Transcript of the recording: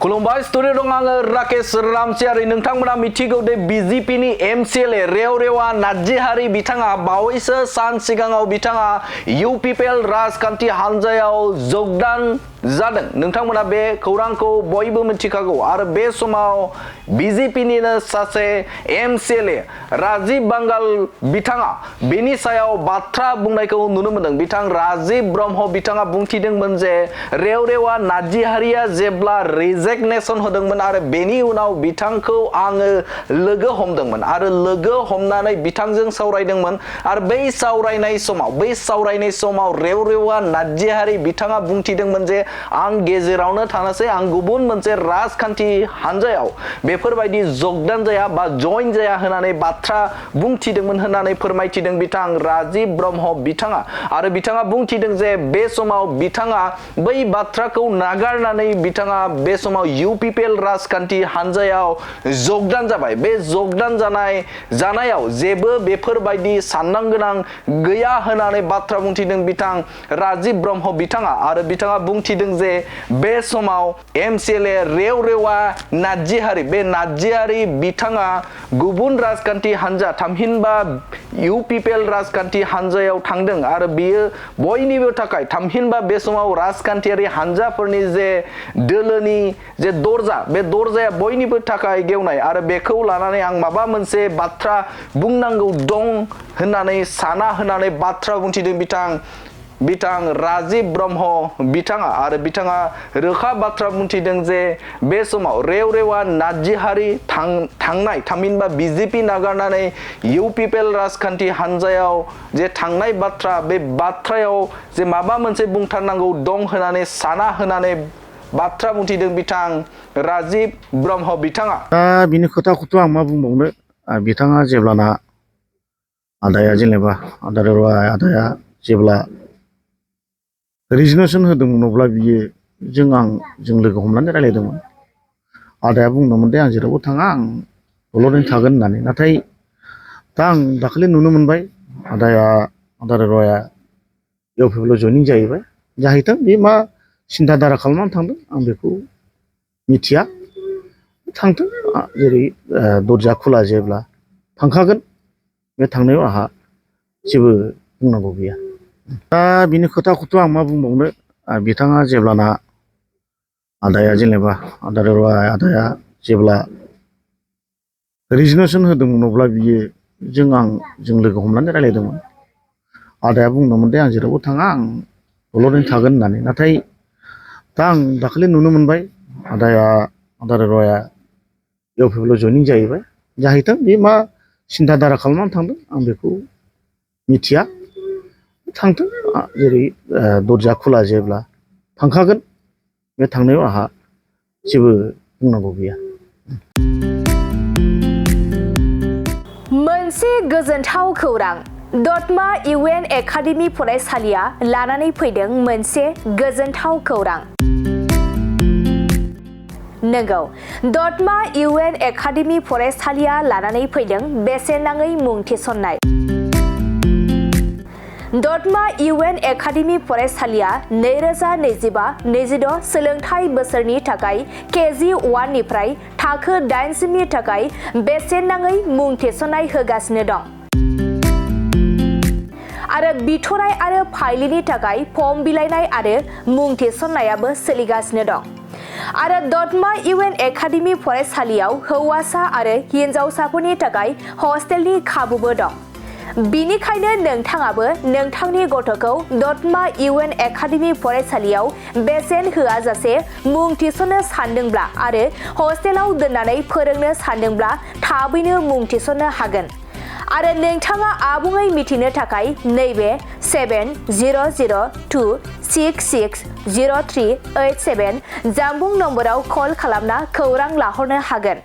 खुलुमबाय स्टुडिअ दं आङो राकेश रामसियारि नोंथांमोना मिथिगौ दे बीजेपी नि एमसीएलए रेवरेवा नार्जिहारि बिथाङा बावैसो सान सिगाङाव बिथाङा यूपीपीएल राजखान्थि हानजायाव जोगदान जादों नोंथांमोना बे खौरांखौ बयबो मिथिखागौ आरो बे समाव बीजेपी निनो सासे एमसीएलए राजीव बांगाल बिथाङा बेनि सायाव बाथ्रा बुंनायखौ नुनो मोनदों बिथां राजीव ब्रह्म बिथाङा बुंथिदोंमोन जे रेवरेवा नार्जिहारिया जेब्ला रेजिगनेशन होदोंमोन आरो बेनि उनाव बिथांखौ आङो लोगो हमदोंमोन आरो लोगो हमनानै बिथांजों सावरायदोंमोन आरो बै सावरायनाय समाव रेवरेवा नार्जिहारि बिथाङा बुंथिदोंमोन जे आं गेजेरावनो थानोसै आं गुबुन मोनसे राजखान्थि हानजायाव बेफोरबायदि जोगदान जाया बा जइन जाया होननानै बाथ्रा बुंथिदोंमोन होननानै फोरमायथिदों बिथां राजीव ब्रह्म बिथाङा आरो बिथाङा बुंथिदों जे बे समाव बिथाङा बै बाथ्राखौ नागारनानै बिथाङा बे समाव यूपीपीएल राजखान्थि हानजायाव जोगदान जाबाय बे जोगदान जानायाव जेबो बेफोरबायदि साननां गोनां गैया होननानै बाथ्रा बुंथिदों बिथां राजीव ब्रह्म बिथाङा आरो बिथाङा बुंथिदों जे बे समाव एमसीएलए रेवरेवा नार्जिहारि बे नार्जिहारि बिथाङा गुबुन राजखान्थि हानजा थामहिनबा यूपीपीएल राजखान्थि हानजायाव थांदों आरो बियो बयनिबो थाखाय थामहिनबा बे समाव राजखान्थियारि हानजाफोरनि जे दोलोनि जे दरजा बे दरजाया बयनिबो थाखाय गेवनाय आरो बेखौ लानानै आं माबा मोनसे बाथ्रा बुंनांगौ दं होननानै साना होननानै बाथ्रा बुंथिदों बिथां राजीव ब्रह्म बिथाङा आरो बिथाङा रोखा बाथ्रा बुंथिदों जे बे समाव रेवरेवा नार्जिहारि थांनाय थामहिनबा बीजेपी नागारनानै यूपीपीएल राजखान्थि हानजायाव जे थांनाय बाथ्रा बे बाथ्रायाव जे माबा मोनसे बुंथारनांगौ दं होननानै साना होननानै बाथ्रा बुंथिदों बिथां राजीव ब्रह्म बिथाङा दा बिनि खोथाखौथ' आं मा बुंबावनो बिथाङा जेब्लाना आदाया जेनेबा आदाया जेब्ला रेजिगनेशन होदोंमोन अब्ला बियो जों लोगो हमनानै रायलायदोंमोन आदाया बुंदोंमोन दे आं जेरावबो थाङा आं दलरैनो थागोन होननानै नाथाय दा आं दाखालि नुनो मोनबाय आदा रया यूपीपीएल जयनिं जाहैथों बे मा सिन्था धारा खालामनानै थांदों आं बेखौ मिथिया थांथों जेरै दरजा खुला जेब्ला थांखागोन बे थांनायाव आंहा जेबो बुंनांगौ गैया दा बिनि खोथाखौथ' आं मा बुंबावनो बिथाङा जेब्लाना आदाया जेब्ला रेजिगनेशन होदोंमोन अब्ला बियो जों लोगो हमनानै रायलायदोंमोन आदाया बुंदोंमोन दे आं जेरावबो थाङा आं दलरैनो थागोन होननानै नाथाय दा आं दाखालि नुनो मोनबाय आदा रया यूपीपीएल जयनिं जाहैथों बे मा सिन्था धारा खालामनानै थांदों आं बेखौ मिथिया थांथों जेरै दरजा खुला जेब्ला थांखागोन बे थांनायाव आंहा जेबो बुंनांगौ गैया मोनसे गोजोनथाव खौरां दतमा इउएन एकाडेमि फरायसालिया लानानै फैदों मोनसे गोजोनथाव खौरां नंगौ दतमा इउएन एकाडेमि फरायसालिया लानानै फैदों बेसेन नाङै मुं थिसननाय दतमा इउएन एकाडेमि फरायसालिया 2025-26 सोलोंथाइ बोसोरनि थाखाय केजि 1 निफ्राय थाखो 8 सिमनि थाखाय बेसेन नाङै मुं थिसननाय होगासिनो दं आरो बिथराय आरो फाइलिनि थाखाय फर्म बिलाइनाय आरो मुं थिसननायाबो सोलिगासिनो दं आरो दतमा इउएन एकाडेमि फरायसालियाव हौवासा आरो हिनजावसाफोरनि थाखाय हस्टेलनि खाबुबो दं बिनिखायनो नोंथाङाबो नोंथांनि गथ'खौ दतमा इउएन एकाडेमि फरायसालियाव बेसेन होआजासे मुं थिसननो सानदोंब्ला आरो हस्टेलाव दोननानै फोरोंनो सानदोंब्ला थाबैनो मुं थिसननो हागोन आरो नोंथाङा आबुङै मिथिनो थाखाय नैबे 7002660387 जानबुं नम्बराव कल खालामना खौरां लाहरनो हागोन